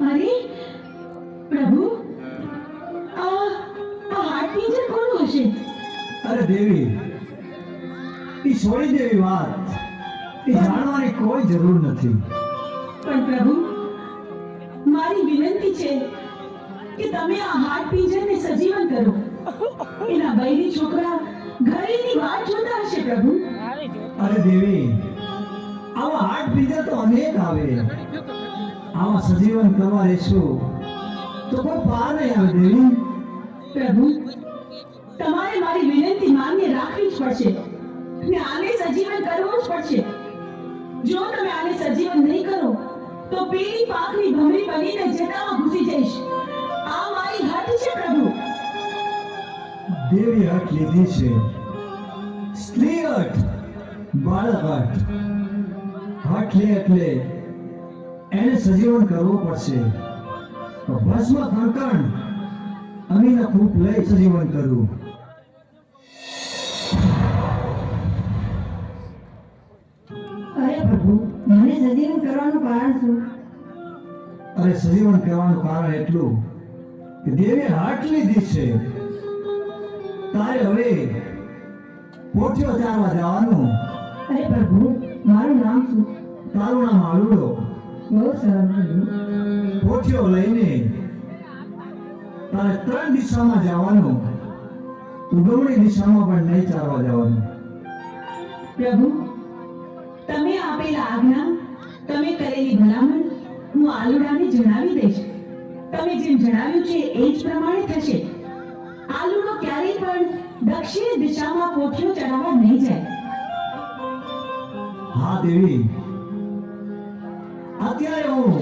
અરે પ્રભુ, આ હાડ પિંજર કોનું હશે? અરે દેવી, એ છોડી દેવી વાત, એ જાણવાની કોઈ જરૂર નથી. પણ પ્રભુ, મારી વિનંતી છે કે તમે આ હાડ પિંજરને સજીવન કરો. એના બૈરી છોકરા ઘરેની વાટ જોતા હશે પ્રભુ. અરે દેવી, આવા હાડ પિંજર તો અનેક આવે, આવા સજીવન કરવા રહેશું તો કોઈ પાર નહીં આવે દેવી. પ્રભુ, તમારે મારી વિનંતી માન્ય રાખવી જ પડશે ને આને સજીવન કરવું જ પડશે. જો તમે આને સજીવન નહીં કરો તો પીળી પાકની ભમરી બનીને જટામાં ઘૂસી જઈશ. આ મારી હઠ છે પ્રભુ. દેવી હઠ લીધી છે, સ્ત્રી હઠ, બાળક હઠ. હઠ લે એટલે એને સજીવન કરવું પડશે. ભસ્મ કંકણ અમીના ફૂટ લઈ સજીવન કરવું. અરે પ્રભુ, મને સજીવન કરવાનું કારણ શું? અરે સજીવન કરવાનું કારણ એટલું કે દેવીએ હાથ લીધી છે. તારે હવે પોઠિયો ચારવા જવાનું. અરે પ્રભુ, મારું નામ શું? તારું નામ આલુડો. બહુ સરળ પ્રભુ. પોઠિયો લઈને તારે 3 દિશામાં જવાનું. ઉગમણી દિશામાં પણ નહીં ચારવા જવાનું. પ્રભુ, તમે આપેલા આજ્ઞા, તમે કરેલી ભલામણ હું આલુડાને જણાવી દઈશ. તમે જેમ જણાવ્યું છે એ જ પ્રમાણે થશે. આલુડો ક્યારેય પણ દક્ષિણ દિશામાં પોઠિયો ચડાવવા નહીં જાય. હા દેવી, અત્યારે હું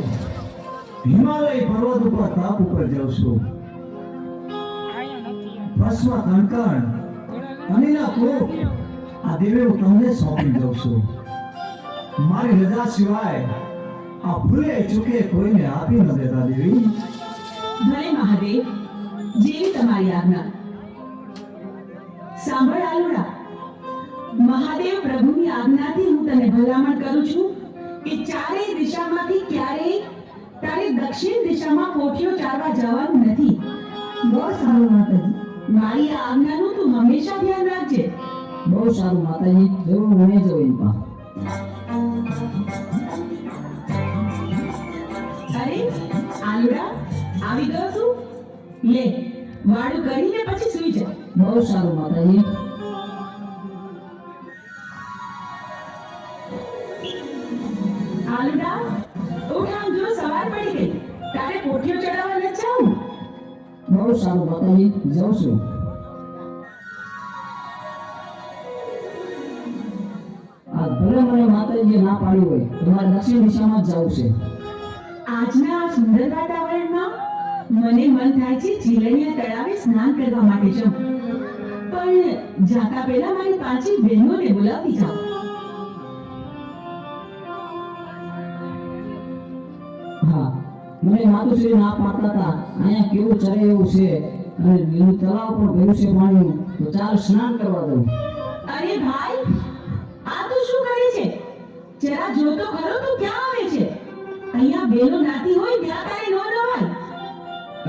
હિમાલય પર્વત ઉપર તાપ ઉપર જાઉં છું. ભસ્મ કંકણ અમીના ફૂટ આ દેવી હું તમને સોંપી દઉં છું. મારી રજા સિવાય આ ભૂલે ચૂકે કોઈને આપી ન દેતા દેવી. ભલે મહાદેવ, જેવી તમારી આજ્ઞા. સાંભળ આલુડા, મહાદેવ પ્રભુની આજ્ઞાથી હું તને ભલામણ કરું છું કે ચારેય દિશામાંથી ક્યારેય તારે દક્ષિણ દિશામાં પોઠિયો ચારવા જવાનું નથી. બહુ સારું માતાજી. મારી આ આજ્ઞાનું તું હંમેશા ધ્યાન રાખજે. બહુ સારું માતાજી. જરૂર હું જવું પા. અરે આલુડા, આવી ગયો તું? લે, વાળું કરીને પછી સૂઈ જા. બહુ સારું માતાજી. આલુડા, ઉઠ, આમ જો સવાર પડી ગઈ. તારે પોઠિયો ચડાવવા ન જાવું? બહુ સારું માતાજી, જાઉં છું. આ ભલે મને માતાજીએ ના પાડી હોય તો મારે દક્ષિણ દિશામાં જ જવું છે. આજના આ સુંદર વાતાવરણમાં મને મન થાય છે જીલણીયા તળાવે સ્નાન કરવા માટે જાઉં. પણ જાતા પહેલા મારી 5 બહેનોને બોલાવી જાઉં. હા, મને માતુશ્રી ના પાડતા હતા અહીંયા કેવું ચરે એવું છે અને લીલું તળાવ પણ ભર્યું છે પાણીનું, તો ચાલ સ્નાન કરવા દઉં. અરે ભાઈ, આ તું શું કરે છે? જરા જોતો ખરો તું ક્યાં આવે છે? અહીંયા બેનો નાતી હોય ત્યાં તારે ન નવાય.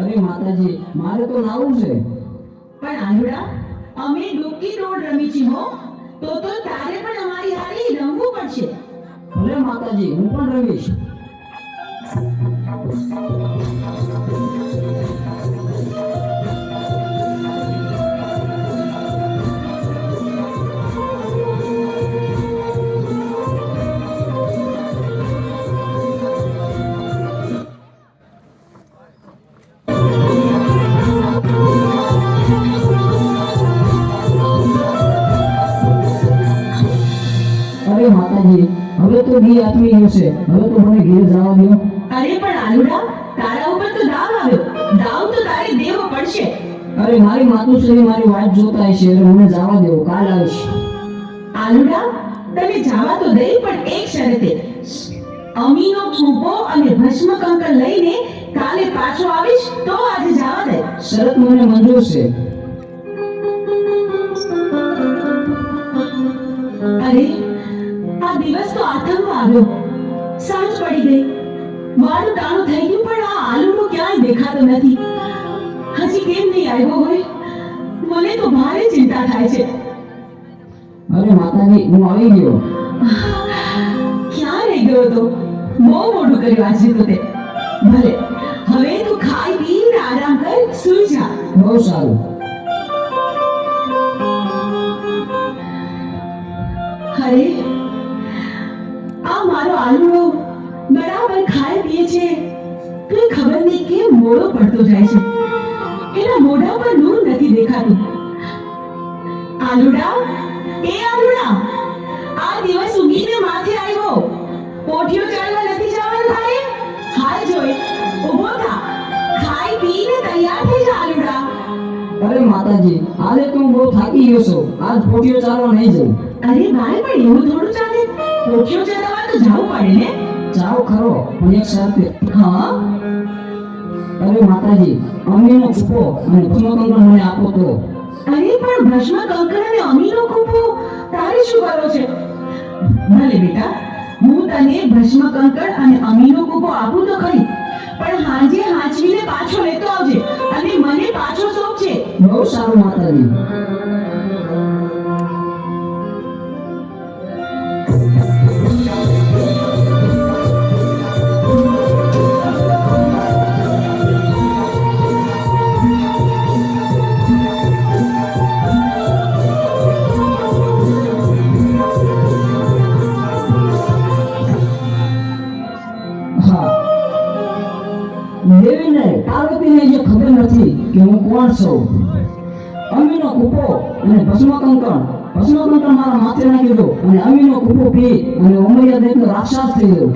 અરે માતાજી, મારે તો નાવું છે. પણ આલુડા, અમે ડૂબકી દોડ રમી છીએ હો. તો તારે પણ અમારી હારે રમવું પડશે. ભલે માતાજી, હું પણ રમીશ. અરે માતાજી, હવે તો દી આથમી ગયો છે. હવે તો મને ઘેર જવા દો. અરે પણ આલુડા, તારા ઉપર તો દાવ આવ્યો. દાવ તો તારે દેવો પડશે. અરે મારી માતુશ્રી મારી વાટ જોતા હશે એટલે મને જવા દેવો, કાલ આવીશ. આલુડા, તને જવા તો દઈ, પણ એક શરતે. અમીનો ફૂંકો અને ભસ્મ કંકર લઈને કાલે પાછો આવીશ તો આજે જવા દે. શરત મને મંજૂર છે. અરે, આ દિવસ તો આથમવા આવ્યો, સાંજ પડી ગઈ, વાળું ટાણું થઈ ગયું, પણ આ આલુડો ક્યાંય દેખાતો નથી. હજી કેમ નહીં આવ્યો હોય? મને તો ભારે ચિંતા થાય છે. અરે માતાજી, હું આવી ગયો. ક્યાં રહી ગયો તો? બહુ મોડું કર્યું આજે તો તે. ભલે, હવે તું ખાઈ પીને આરામ કર, સૂઈ જા. બહુ સારું. અરે, આ મારો આલુડો બરાબર ખાય પીએ છે, તો ખબર નહીં કેમ મોડો પડતો જાય છે. એના મોઢા પર નૂર નથી દેખાતું. આલુડા, એ આલુડા, આ દિવસ ઉગીને માથે આવ્યો. પોઠિયો ચાલવા નથી જવાનું તારે? હાલ જોઈ, ઊભો થા, ખાઈ પીને તૈયાર થઈ જા આલુડા. અરે માતાજી, આજે તો હું બહુ થાકી ગયો છું. આજ પોટીઓ ચાલવા નહીં જવું. અરે ભાઈ, પણ એવું થોડું ચાલે. પોઠિયો ચલાવવા તો જવું પડે ને. જાઓ ખરો, પણ એક શરતે. હા, અરે માતાજી, અમીનો કૂપો અને ભસ્મકંકર મને આપો તો. અરે પણ ભસ્મ કંકર અને અમીનો કૂપો તારે શું કરો છે? ભલે બેટા, હું તને ભસ્મ કંકર અને અમીનો કૂપો આપું તો ખરી, પણ હાંજે હાંચવીને પાછો લેતો આવજે અને મને પાછો સોંપજે. બહુ સારું માતાજી. દેવીને પાર્વતીને જે ખબર નથી કે હું કોણ છું. અમીનો કૂપો અને ભસ્મકંકર મારા માથે નાખી દો અને અમીનો કૂપો પી અને ઉમૈયા દેખનો રાક્ષસ થઈ ગયો.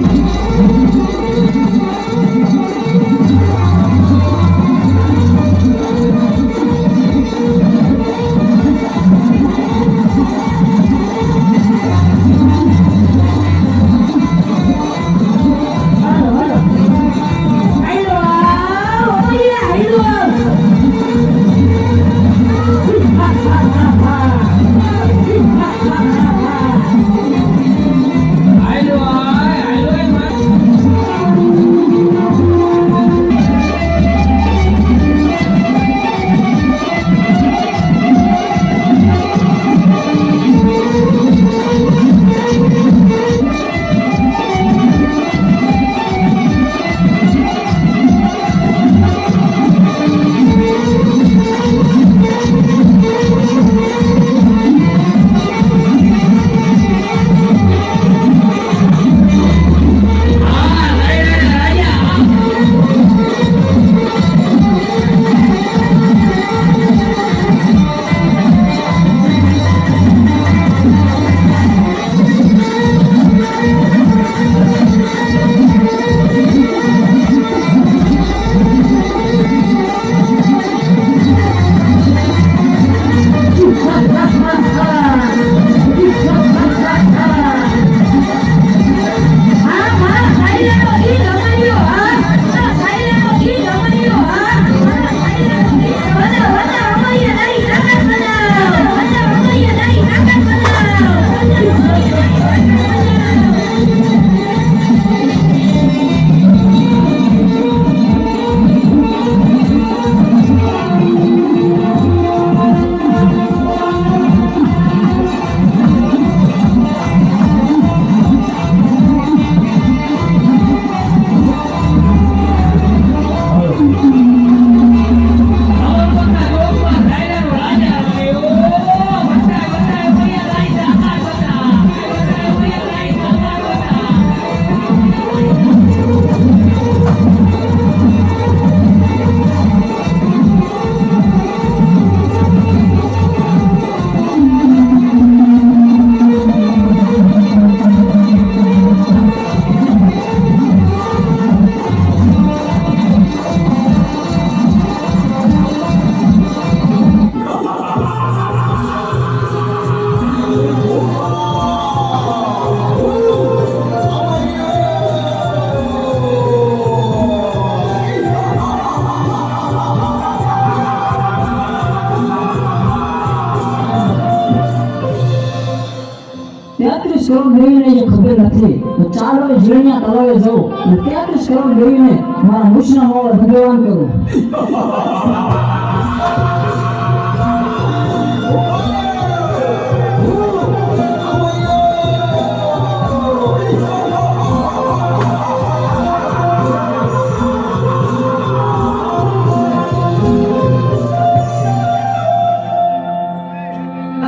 દેવીને જે ખબર નથી તો ચાલ હવે જીરણિયા તળાવે જાઉં અને 33 કરોડ દેવીને મારા મૂછના મોળે ભગવાન કરું.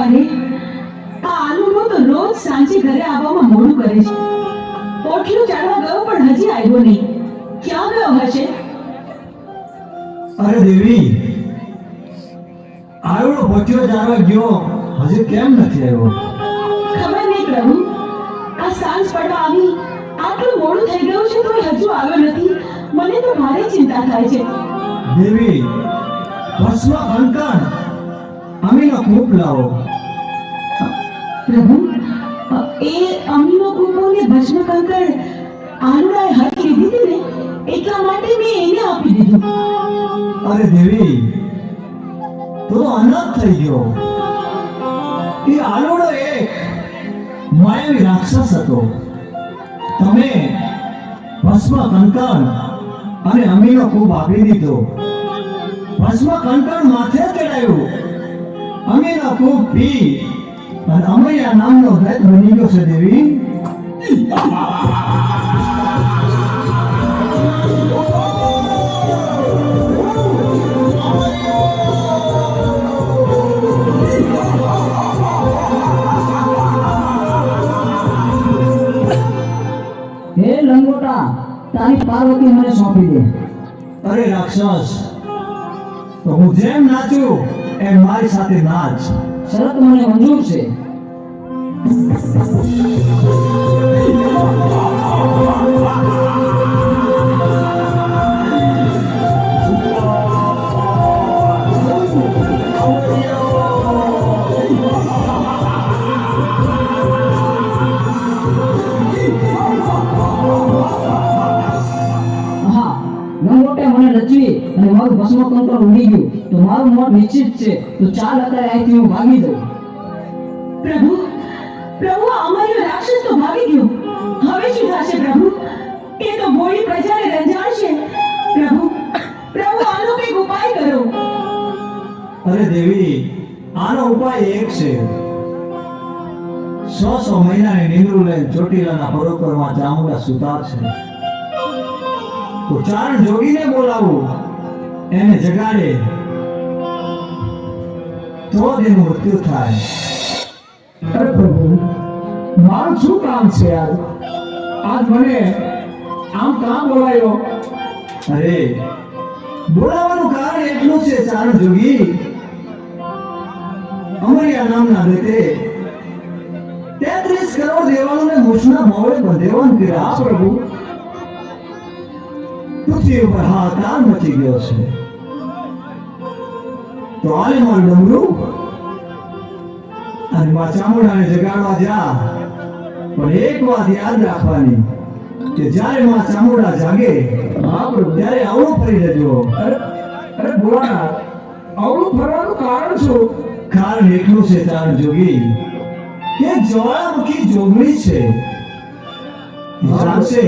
અરે આ આલુનો તો રોજ સાંજે ઘરે આવવામાં મોડું કરે છે. પોટલું ચાડવા ગયો પણ હજી આવ્યો નહીં. ક્યાં ગયો હશે? અરે દેવી, આવડો પોટ્યો જાણવા ગયો, હજી કેમ નથી આવ્યો? ખબર નહીં પ્રભુ, આ સાંજ પડવા આવી આટલું મોડું થઈ ગયું છે તોય હજુ આવ્યો નથી. મને તો ભારે ચિંતા થાય છે. દેવી, ભસ્મ કંકણ અમીનો કૂપ લાવો. પ્રભુ, એ અમીનો કૂપો ને ભસ્મ કંકણ આલુડાએ હાથ લીધી હતી ને એટલા માટે મેં એને આપી દીધું. અરે દેવી, તું તો અનાથ થઈ ગયો. એ આલોડો એક માયાવી રાક્ષસ હતો. તમે ભસ્મ કંકણ અને અમીનો કૂપ આપી દીધો. ભસ્મ કંકણ માથે ચડાયું, અમીનો કૂપ પી અને અમૈયા નામનો દૈત બની ગયો છે. દેવી, હે લંગોટા, તારી પાર્વતી મને સોંપી દે. અરે રાક્ષસ, તો હું જેમ નાચું એમ મારી સાથે નાચ. શરત મને મંજૂર છે. હા, લંગોટે મને રચવી અને મારું ભસ્મ કંકણ ઉડી ગયું તો મારું મોત નિશ્ચિત છે. તો ચાલ અત્યારે અહીંથી હું ભાગી દઉં. પ્રભુ, પ્રભુ, આ અમારો રાક્ષસ તો ભાગી ગયો. હવે શું થશે પ્રભુ? એ તો ભોળી પ્રજાને રંજાડશે. પ્રભુ, પ્રભુ, આનો કંઈક ઉપાય કરો. અરે દેવી, આનો ઉપાય એક છે. 100 મહિનાની નીંદરું લઈને ચોટીલાના પરોપરમાં ચામુંડા સુતા છે. તો ચારણ જોગીને બોલાવું, એને જગાડે તો જ એનું મૃત્યુ થાય. અરે પ્રભુ, મારું શું કામ છે આજ? આજ મને આમ કામ બોલાયો? અરે, બોલાવાનું કારણ એટલું છે ચારણ જોગી, અમરિયા નામના દૈતે 33 કરોડ દેવાળોને મૂછના મોળે બંધેવાન કર્યા. હા પ્રભુ, પૃથ્વી ઉપર હાહાકાર મચી ગયો છે. તો આલે મારું ડમરું અને માં ચામુંડાને જગાડવા જા. પણ એક વાત યાદ રાખવાની કે જ્યારે માં ચામુંડા જાગે હા પ્રભુ. ત્યારે આવડો ફરી જજો. અરે અરે ભોળાનાથ, આવડું ફરવાનું કારણ શું? કારણ એટલું છે ચારણ જોગી કે જ્વાળામુખી જોગણી છે. એ જાગશે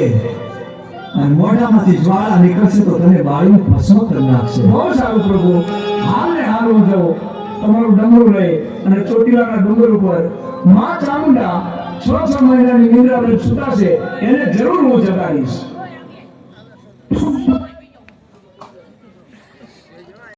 અને મોઢામાંથી જ્વાળા નીકળશે તો તને બાળીને ભસ્મ કરી નાખશે. બહુ સારું પ્રભુ. હાલ ને હાલ હું જાઉં તમારું ડમરું લઈ અને ચોટીલાના ડુંગર ઉપર માં ચામુંડા 6 મહિનાની નિંદ્રા લઈને સુતા છે, એને જરૂર હું જગાડીશ.